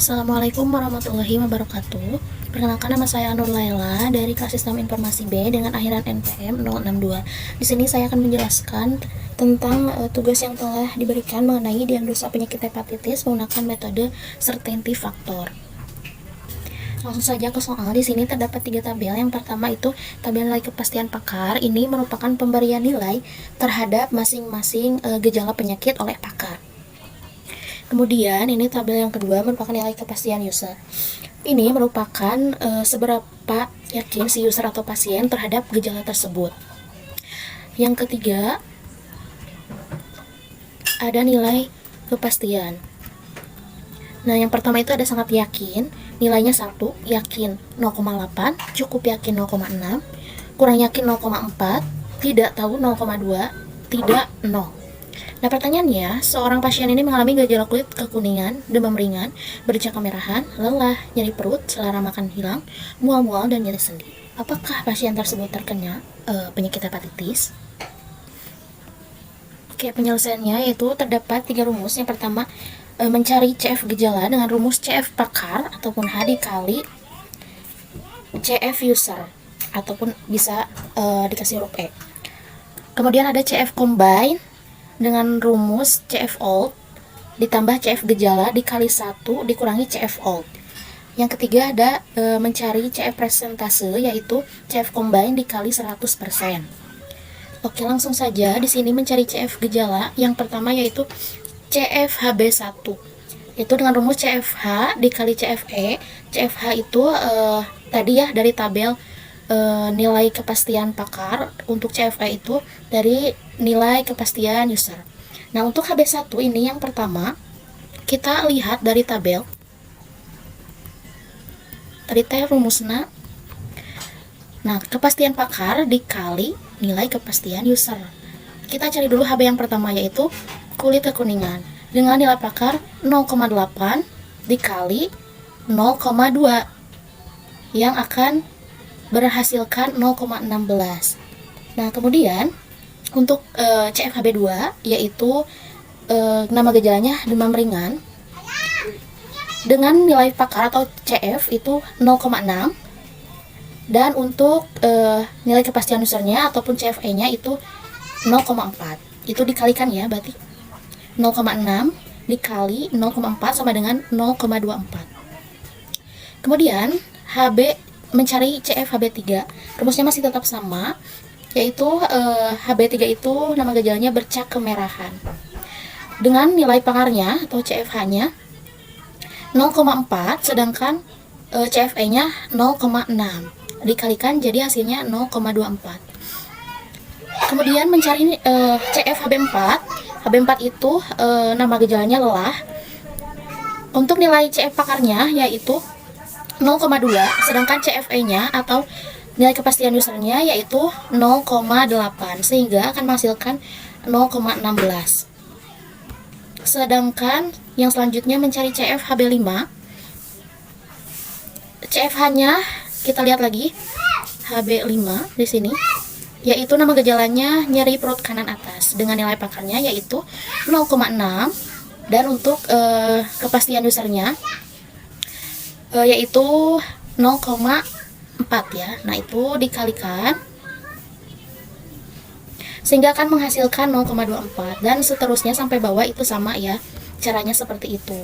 Assalamualaikum warahmatullahi wabarakatuh. Perkenalkan, nama saya Nur Laila dari kelas Sistem Informasi B dengan akhiran NPM 062. Di sini saya akan menjelaskan tentang tugas yang telah diberikan mengenai diagnosa penyakit hepatitis menggunakan metode certainty factor. Langsung saja ke soal. Di sini terdapat 3 tabel. Yang pertama itu tabel nilai kepastian pakar. Ini merupakan pemberian nilai terhadap masing-masing gejala penyakit oleh pakar. Kemudian ini tabel yang kedua merupakan nilai kepastian user. Ini merupakan seberapa yakin si user atau pasien terhadap gejala tersebut. Yang ketiga ada nilai kepastian. Nah, yang pertama itu ada sangat yakin, nilainya 1, yakin 0,8, cukup yakin 0,6, kurang yakin 0,4, tidak tahu 0,2, tidak 0. Nah, pertanyaannya, seorang pasien ini mengalami gejala kulit kekuningan, demam ringan, bercak kemerahan, lelah, nyeri perut, selera makan hilang, mual-mual, dan nyeri sendi. Apakah pasien tersebut terkena penyakit hepatitis? Oke, penyelesaiannya yaitu terdapat 3 rumus. Yang pertama, mencari CF gejala dengan rumus CF pakar ataupun H dikali CF user ataupun bisa dikasih huruf E. Kemudian ada CF combine dengan rumus CF old ditambah CF gejala dikali 1 dikurangi CF old. Yang ketiga ada mencari CF presentase yaitu CF combine dikali 100%. Oke, langsung saja di sini mencari CF gejala. Yang pertama yaitu CFHB1. Itu dengan rumus CFH dikali CFE. CFH itu tadi ya dari tabel nilai kepastian pakar. Untuk CFE itu dari nilai kepastian user. Nah, untuk HB1 ini yang pertama kita lihat dari tabel. Tadi teh rumusnya. Nah, kepastian pakar dikali nilai kepastian user. Kita cari dulu HB yang pertama yaitu kulit kekuningan dengan nilai pakar 0,8 dikali 0,2 yang akan berhasilkan 0,16. Nah, kemudian untuk CFHB2 yaitu nama gejalanya demam ringan dengan nilai pakar atau CF itu 0,6, dan untuk nilai kepastian usernya ataupun CFE-nya itu 0,4. Itu dikalikan ya, berarti 0,6 dikali 0,4 sama dengan 0,24. Kemudian mencari CF HB3, rumusnya masih tetap sama, yaitu HB3 itu nama gejalanya bercak kemerahan. Dengan nilai pakarnya atau CFH-nya 0,4, sedangkan CFE-nya 0,6. Dikalikan jadi hasilnya 0,24. Kemudian mencari CF HB4. HB4 itu nama gejalanya lelah. Untuk nilai CF pakarnya yaitu 0,2, sedangkan CFE-nya atau nilai kepastian usernya yaitu 0,8, sehingga akan menghasilkan 0,16. Sedangkan yang selanjutnya mencari CF HB5. CFH-nya kita lihat lagi HB5 di sini, yaitu nama gejalanya nyeri perut kanan atas dengan nilai pakarnya yaitu 0,6, dan untuk kepastian usernya yaitu 0,4 ya. Nah, itu dikalikan sehingga akan menghasilkan 0,24, dan seterusnya sampai bawah itu sama ya. Caranya seperti itu.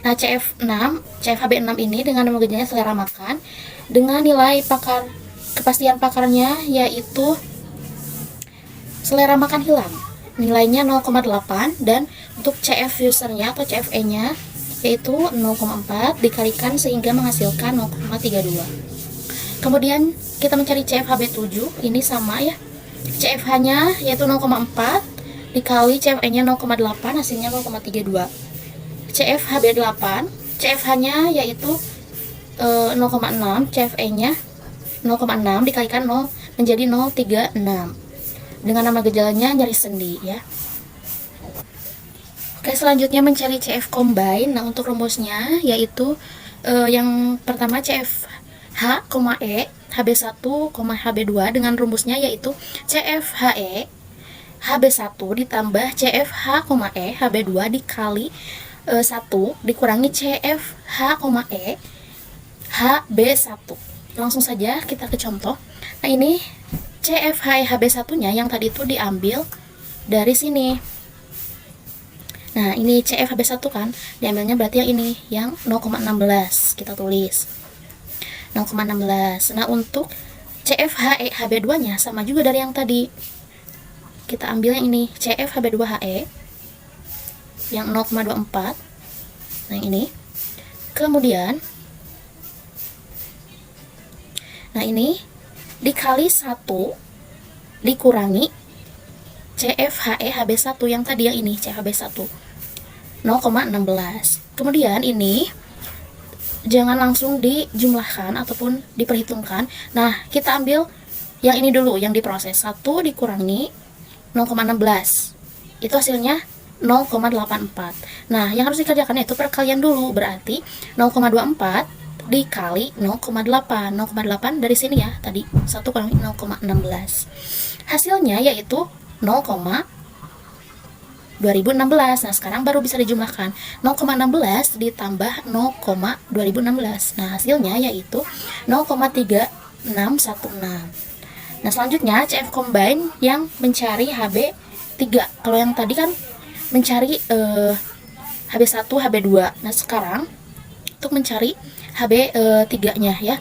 Nah, CFHB6 ini dengan nama gejalanya selera makan dengan nilai kepastian pakarnya yaitu selera makan hilang. Nilainya 0,8, dan untuk CF usernya atau CFE-nya yaitu 0,4 dikalikan sehingga menghasilkan 0,32. Kemudian kita mencari CFHB7, ini sama ya. CFH-nya yaitu 0,4 dikali CFE-nya 0,8 hasilnya 0,32. CFHB8, CFH-nya yaitu 0,6, CFE-nya 0,6 dikalikan 0 menjadi 0,36 dengan nama gejalanya nyeri sendi ya. Oke, selanjutnya mencari CF combine. Nah, untuk rumusnya yaitu yang pertama CFH, E, HB1, HB2 dengan rumusnya yaitu CFHE HB1 ditambah CFH, E HB2 dikali 1 dikurangi CFH, E HB1. Langsung saja kita ke contoh. Nah, ini CFH HB1-nya yang tadi itu diambil dari sini. Nah, ini CFHB1 kan, diambilnya berarti yang ini, yang 0,16. Kita tulis 0,16. Nah, untuk CFHE HB2-nya sama juga dari yang tadi. Kita ambil yang ini, CFHB2HE yang 0,24. Nah, ini. Kemudian nah, ini dikali 1 dikurangi CFHE HB1 yang tadi, yang ini CFHB1 0,16. Kemudian ini jangan langsung dijumlahkan ataupun diperhitungkan. Nah, kita ambil yang ini dulu, yang diproses. 1 dikurangi 0,16. Itu hasilnya 0,84. Nah, yang harus dikerjakan itu perkalian dulu. Berarti 0,24 dikali 0,8. 0,8 dari sini ya, tadi 1 kurangi 0,16. Hasilnya yaitu 0,2016. Nah, sekarang baru bisa dijumlahkan. 0,16 ditambah 0,2016. Nah, hasilnya yaitu 0,3616. Nah, selanjutnya CF combine yang mencari HB3. Kalau yang tadi kan mencari HB1, HB2. Nah, sekarang untuk mencari HB3-nya ya.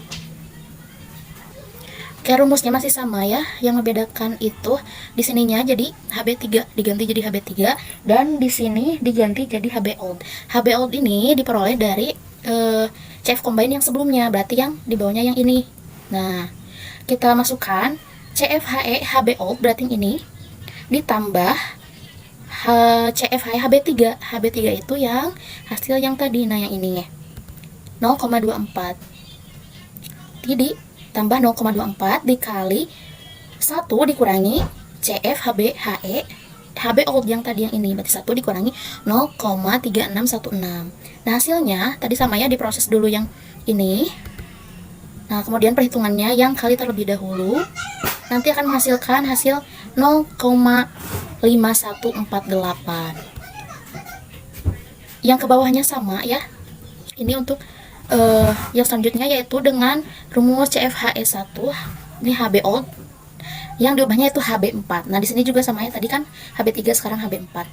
Oke, rumusnya masih sama ya. Yang membedakan itu di sininya jadi HB3 diganti jadi HB3 dan di sini diganti jadi HB old. HB old ini diperoleh dari CF combine yang sebelumnya, berarti yang di bawahnya yang ini. Nah, kita masukkan CFHE HB old berarti ini ditambah CFHE HB3. HB3 itu yang hasil yang tadi. Nah, yang ini ya. 0,24. Jadi tambah 0,24 dikali 1 dikurangi CFHBHE HB old yang tadi, yang ini, berarti 1 dikurangi 0,3616. Nah, hasilnya tadi sama ya, diproses dulu yang ini. Nah, kemudian perhitungannya yang kali terlebih dahulu, nanti akan menghasilkan hasil 0,5148. Yang ke bawahnya sama ya. Ini untuk yang selanjutnya yaitu dengan rumus CFHE1, ini HB old, yang diubahnya itu HB4. Nah, di sini juga sama ya, tadi kan HB3 sekarang HB4.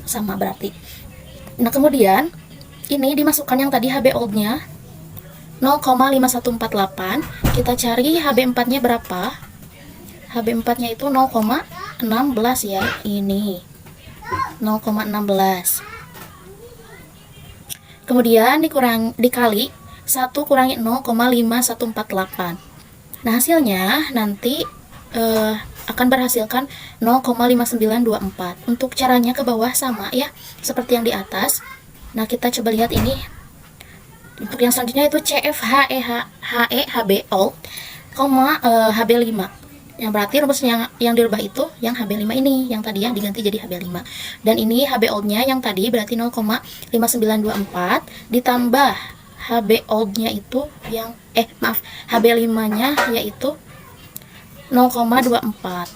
Sama berarti. Nah, kemudian ini dimasukkan yang tadi HB old-nya 0,5148. Kita cari HB4-nya berapa? HB4-nya itu 0,16 ya. Ini 0,16. Kemudian dikali 1 kurangi 0,5148. Nah, hasilnya nanti akan berhasilkan 0,5924. Untuk caranya ke bawah sama ya, seperti yang di atas. Nah, kita coba lihat ini. Untuk yang selanjutnya itu CFHE HB old, HB5. Yang berarti rumus yang dirubah itu yang HB5 ini, yang tadi yang diganti jadi HB5. Dan ini HB old-nya yang tadi berarti 0,5924 ditambah HB old-nya itu yang HB5-nya yaitu 0,24.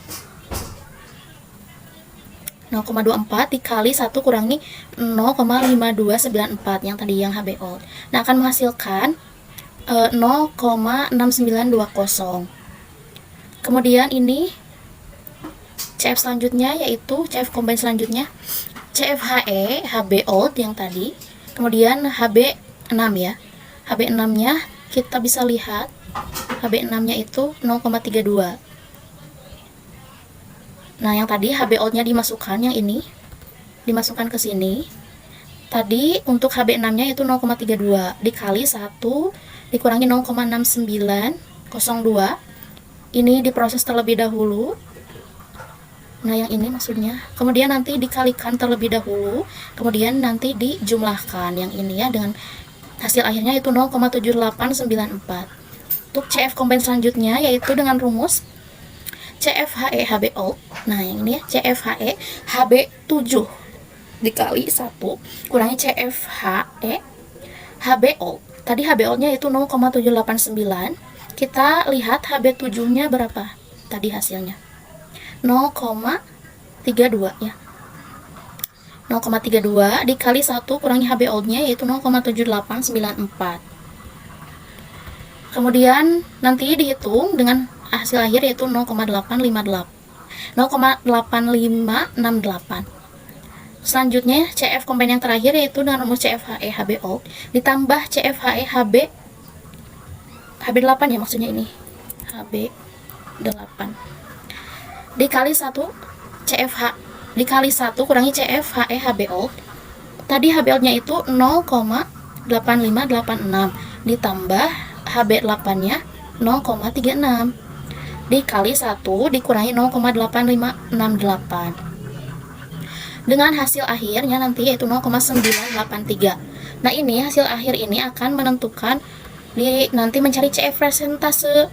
0,24 dikali 1 kurangi 0,5294 yang tadi yang HB old. Nah, akan menghasilkan 0,6920. Kemudian ini CF selanjutnya yaitu CF combine selanjutnya CFHE HB old yang tadi. Kemudian HB6 ya. HB6-nya kita bisa lihat HB6-nya itu 0,32. Nah, yang tadi HB old-nya dimasukkan, yang ini dimasukkan ke sini. Tadi untuk HB6-nya itu 0,32 dikali 1 dikurangi 0,6902. Ini diproses terlebih dahulu. Nah, yang ini maksudnya. Kemudian nanti dikalikan terlebih dahulu, kemudian nanti dijumlahkan yang ini ya, dengan hasil akhirnya itu 0,7894. Untuk CF combine selanjutnya yaitu dengan rumus CFHE HB old. Nah, yang ini ya, CFHE HB7 dikali 1 kurangi CFHE HB old. Tadi HB old-nya itu 0,789. Kita lihat HB7-nya berapa tadi hasilnya. 0,789. 0,32 ya. 0,32 dikali 1 kurangi HB old-nya yaitu 0,7894. Kemudian nanti dihitung dengan hasil akhir yaitu 0,8568. Selanjutnya CF combine yang terakhir yaitu dengan rumus CFHE HB old ditambah CFHE HB8 ya, maksudnya ini HB8 dikali 1 CFH dikali 1 kurangi CFHE HB old. Tadi HB old-nya itu 0,8586 ditambah HB8-nya 0,36 dikali 1 dikurangi 0,8568 dengan hasil akhirnya nanti yaitu 0,983. Nah, ini hasil akhir ini akan menentukan nanti mencari CF presentase,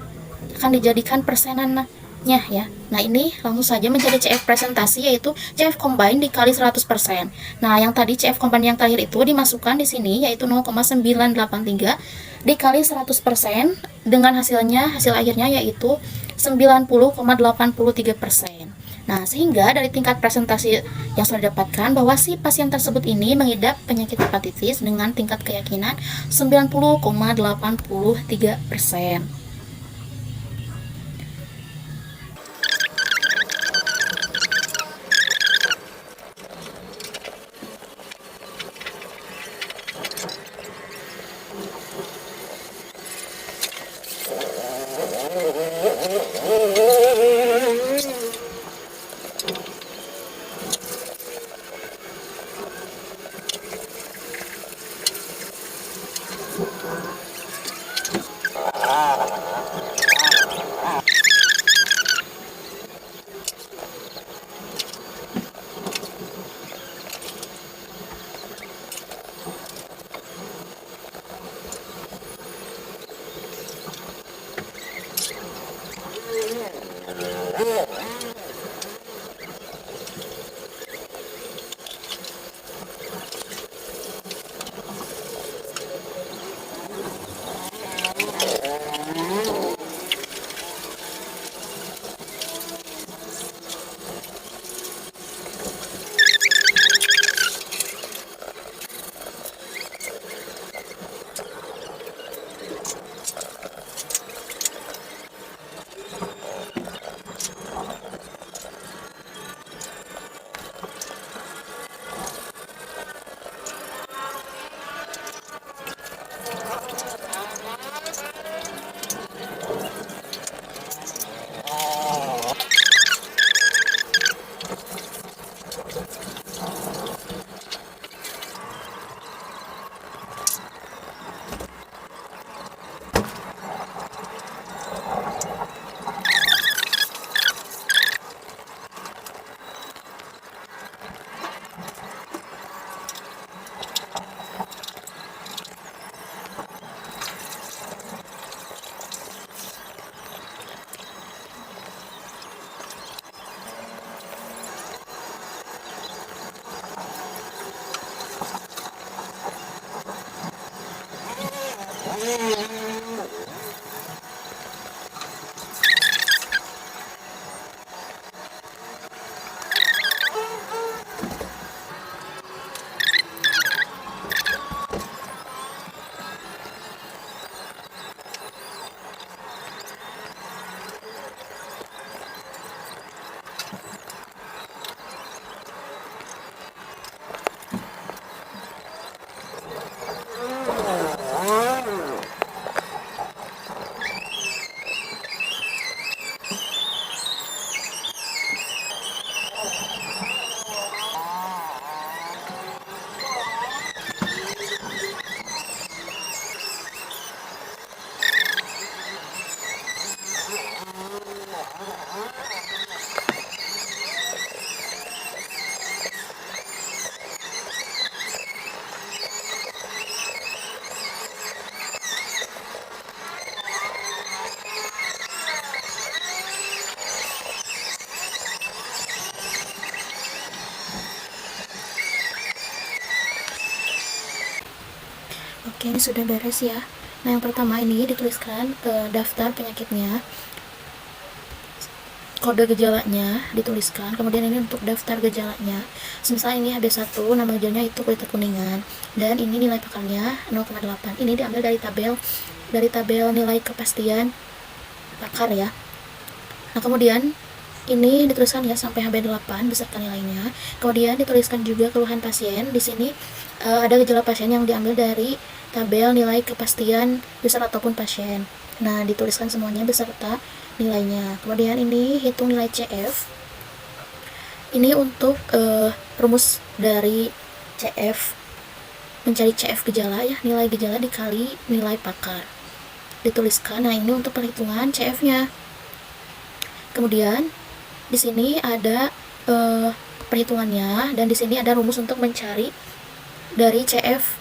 akan dijadikan persenannya ya. Nah, ini langsung saja mencari CF presentasi yaitu CF combine dikali 100%. Nah, yang tadi CF combine yang terakhir itu dimasukkan di sini yaitu 0,983 dikali 100% dengan hasil akhirnya yaitu 90,83%. Nah, sehingga dari tingkat presentasi yang sudah didapatkan bahwa si pasien tersebut ini mengidap penyakit hepatitis dengan tingkat keyakinan 90,83%. Oke, ini sudah beres ya. Nah, yang pertama ini dituliskan daftar penyakitnya. kode gejalanya dituliskan, kemudian ini untuk daftar gejalanya. Semisal ini HB1, nama gejalanya itu kulit kekuningan, dan ini nilai pakarnya 0,8. Ini diambil dari tabel nilai kepastian pakar ya. Nah, kemudian ini dituliskan ya sampai HB8 beserta nilainya. Kemudian dituliskan juga keluhan pasien. Di sini ada gejala pasien yang diambil dari tabel nilai kepastian user ataupun pasien. Nah, dituliskan semuanya beserta nilainya. Kemudian ini hitung nilai CF. Ini untuk rumus dari CF, mencari CF gejala ya, nilai gejala dikali nilai pakar. Dituliskan. Nah, ini untuk perhitungan CF-nya. Kemudian di sini ada perhitungannya, dan di sini ada rumus untuk mencari dari CF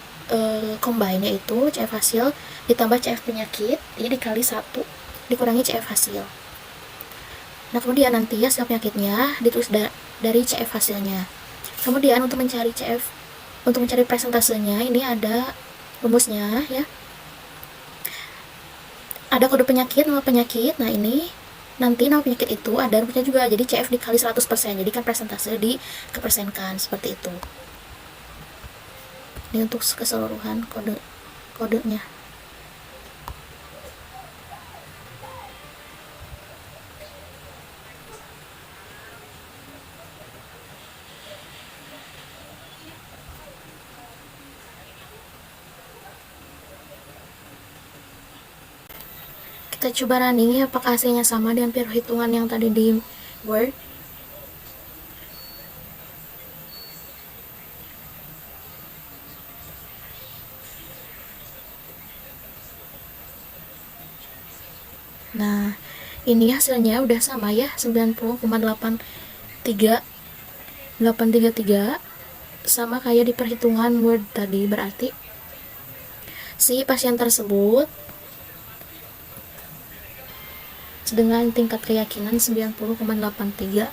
combine, yaitu CF hasil ditambah CF penyakit, ini dikali 1 dikurangi CF hasil. Nah, kemudian nanti hasil penyakitnya ditulis dari CF hasilnya. Kemudian untuk mencari presentasenya, ini ada rumusnya ya. Ada kode penyakit, nama penyakit. Nah, ini nanti nama penyakit itu ada rumusnya juga, jadi CF dikali 100%, jadi kan persentase dikepersenkan seperti itu. Ini untuk keseluruhan kodenya. Kita coba running ya, apakah hasilnya sama dengan perhitungan yang tadi di Word. Nah, ini hasilnya udah sama ya, 90,833 sama kayak di perhitungan Word tadi. Berarti si pasien tersebut dengan tingkat keyakinan 90,83%.